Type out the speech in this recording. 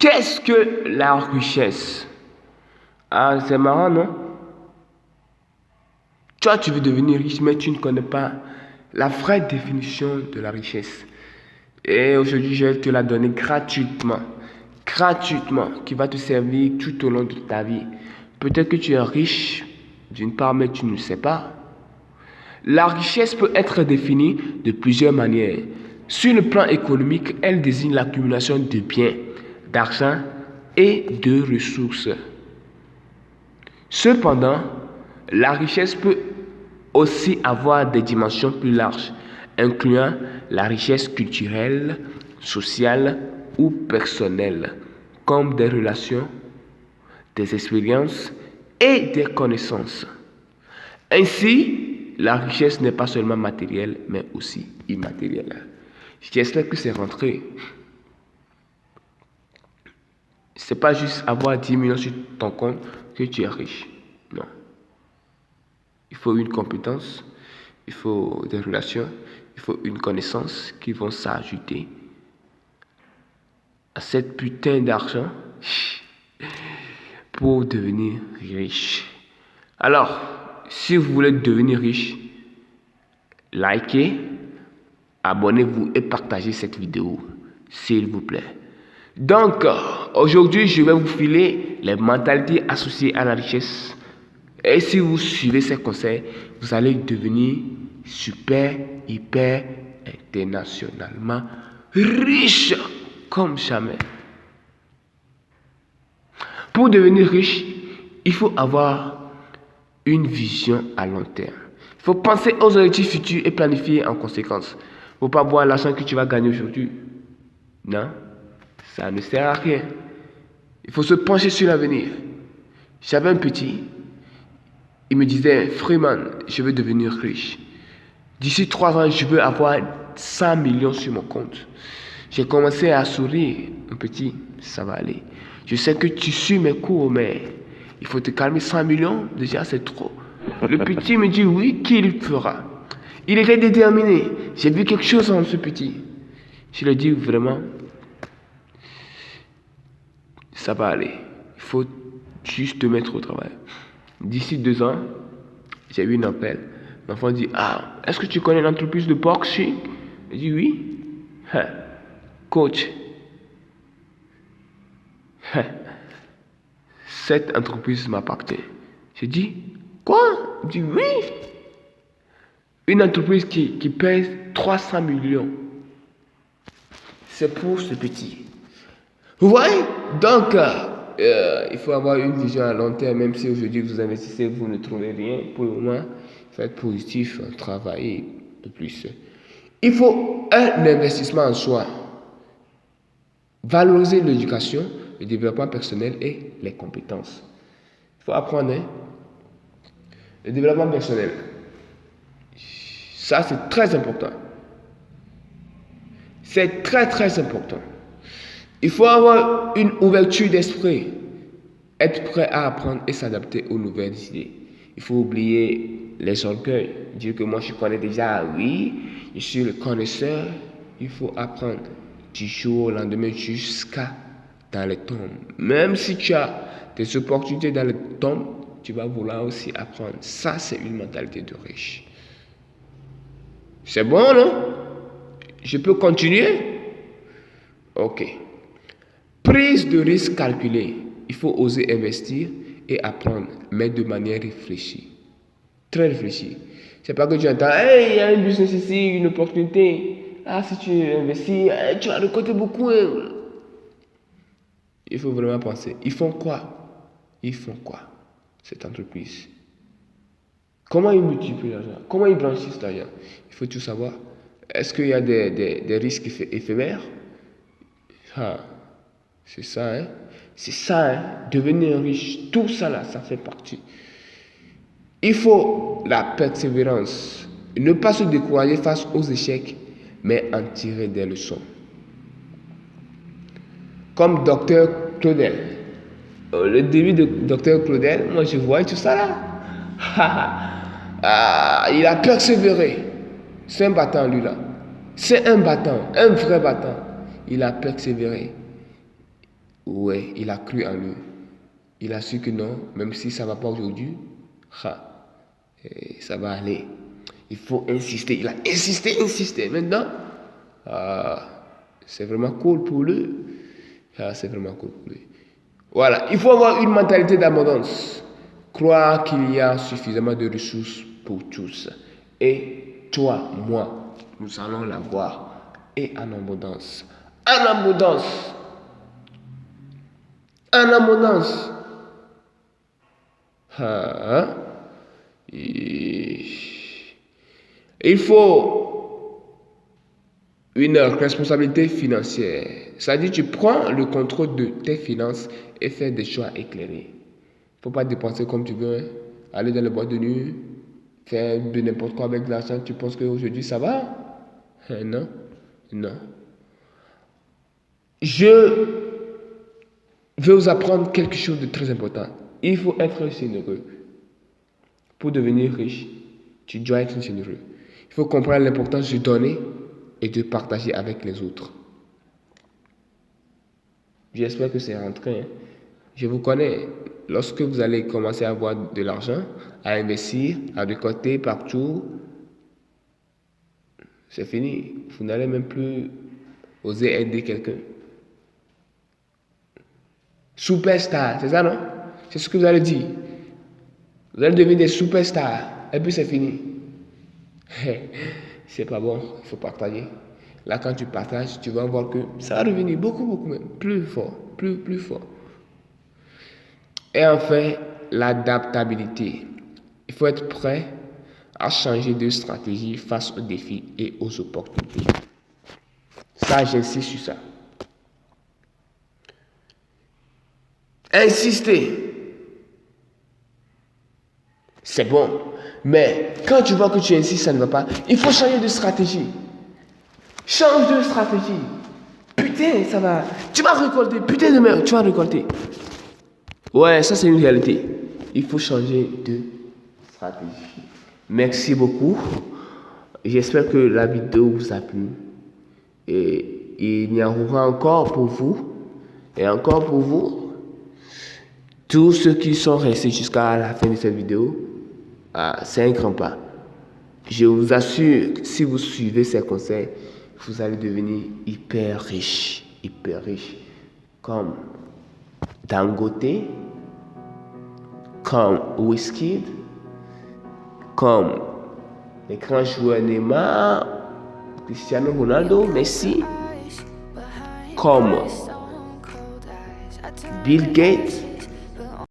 Qu'est-ce que la richesse? Ah, c'est marrant, non? Toi, tu veux devenir riche, mais tu ne connais pas la vraie définition de la richesse. Et aujourd'hui, je vais te la donner gratuitement. Gratuitement, qui va te servir tout au long de ta vie. Peut-être que tu es riche, d'une part, mais tu ne le sais pas. La richesse peut être définie de plusieurs manières. Sur le plan économique, elle désigne l'accumulation de biens, d'argent et de ressources. Cependant, la richesse peut aussi avoir des dimensions plus larges, incluant la richesse culturelle, sociale ou personnelle, comme des relations, des expériences et des connaissances. Ainsi, la richesse n'est pas seulement matérielle, mais aussi immatérielle. J'espère que c'est rentré. C'est pas juste avoir 10 millions sur ton compte que tu es riche. Non. Il faut une compétence, il faut des relations, il faut une connaissance qui vont s'ajouter à cette putain d'argent pour devenir riche. Alors, si vous voulez devenir riche, likez, abonnez-vous et partagez cette vidéo, s'il vous plaît. Donc, aujourd'hui, je vais vous filer les mentalités associées à la richesse. Et si vous suivez ces conseils, vous allez devenir super, hyper, internationalement riche comme jamais. Pour devenir riche, il faut avoir une vision à long terme. Il faut penser aux objectifs futurs et planifier en conséquence. Il ne faut pas voir l'argent que tu vas gagner aujourd'hui. Non, ça ne sert à rien. Il faut se pencher sur l'avenir. J'avais un petit, il me disait, Freeman, je veux devenir riche. D'ici 3 ans, je veux avoir 100 millions sur mon compte. J'ai commencé à sourire, un petit, ça va aller. Je sais que tu suis mes cours, mais il faut te calmer. 100 millions, déjà c'est trop. Le petit me dit oui, qu'il fera. Il était déterminé. J'ai vu quelque chose en ce petit. Je lui ai dit vraiment, ça va aller. Il faut juste te mettre au travail. D'ici 2 ans, j'ai eu un appel. L'enfant dit, ah, est-ce que tu connais l'entreprise de boxing? Je dis oui. Coach, cette entreprise m'appartient. J'ai dit, quoi? Il dit oui. Une entreprise qui pèse 300 millions. C'est pour ce petit. Vous voyez? Donc, il faut avoir une vision à long terme, même si aujourd'hui vous investissez, vous ne trouvez rien. Pour le moment, faites positif, travaillez de plus. Il faut un investissement en soi. Valoriser l'éducation, le développement personnel et les compétences. Il faut apprendre le développement personnel. Ça, c'est très important. C'est très, très important. Il faut avoir une ouverture d'esprit. Être prêt à apprendre et s'adapter aux nouvelles idées. Il faut oublier les orgueils. Dire que moi, je connais déjà, oui, je suis le connaisseur. Il faut apprendre du jour au lendemain jusqu'à dans les tombes. Même si tu as des opportunités dans les tombes, tu vas vouloir aussi apprendre. Ça, c'est une mentalité de riche. C'est bon, non? Je peux continuer? Ok. Prise de risque calculée. Il faut oser investir et apprendre, mais de manière réfléchie. Très réfléchie. C'est pas que tu entends, hey, il y a un business ici, une opportunité. Ah, si tu investis, tu vas récolter beaucoup. Il faut vraiment penser. Ils font quoi? Ils font quoi, cette entreprise? Comment ils multiplient l'argent? Comment ils blanchissent l'argent? Il faut tout savoir. Est-ce qu'il y a des risques éphémères? Ah, c'est ça, hein? C'est ça, hein? Devenir riche, tout ça là, ça fait partie. Il faut la persévérance. Ne pas se décourager face aux échecs, mais en tirer des leçons. Comme Dr Claudel. Le début de Dr Claudel, moi je vois tout ça là. Il a persévéré. C'est un battant lui là. C'est un battant, un vrai battant. Il a persévéré. Ouais, il a cru en lui. Il a su que non, même si ça ne va pas aujourd'hui, ça va aller. Il faut insister. Il a insisté. Maintenant, c'est vraiment cool pour lui. C'est vraiment cool pour lui. Voilà, il faut avoir une mentalité d'abondance. Croire qu'il y a suffisamment de ressources pour tous. Et toi, moi, nous allons l'avoir. Et en abondance. En abondance. En abondance. Il faut une responsabilité financière. C'est-à-dire, tu prends le contrôle de tes finances et fais des choix éclairés. Il ne faut pas dépenser comme tu veux. Aller dans le boîte de nuit, faire de n'importe quoi avec l'argent. Tu penses qu'aujourd'hui ça va? Non. Je vais vous apprendre quelque chose de très important. Il faut être généreux. Pour devenir riche, tu dois être généreux. Il faut comprendre l'importance de donner et de partager avec les autres. J'espère que c'est rentré. Je vous connais. Lorsque vous allez commencer à avoir de l'argent, à investir, à récolter partout, c'est fini. Vous n'allez même plus oser aider quelqu'un. Superstar, c'est ça, non? C'est ce que vous allez dire. Vous allez devenir des superstars. Et puis c'est fini. C'est pas bon. Il faut partager. Là, quand tu partages, tu vas voir que ça va revenir beaucoup même. Plus fort. Plus fort. Et enfin, l'adaptabilité. Il faut être prêt à changer de stratégie face aux défis et aux opportunités. Ça, j'insiste sur ça. Insister. C'est bon. Mais quand tu vois que tu insistes, ça ne va pas. Il faut changer de stratégie. Change de stratégie. Putain, ça va. Tu vas récolter. Putain de merde, tu vas récolter. Ouais, ça c'est une réalité. Il faut changer de stratégie. Merci beaucoup. J'espère que la vidéo vous a plu. Et il y en aura encore pour vous. Et encore pour vous. Tous ceux qui sont restés jusqu'à la fin de cette vidéo. C'est un grand pas. Je vous assure que si vous suivez ces conseils, vous allez devenir hyper riche. Comme Dangote, comme Wizkid, comme les grands joueurs Neymar, Cristiano Ronaldo, Messi, comme Bill Gates,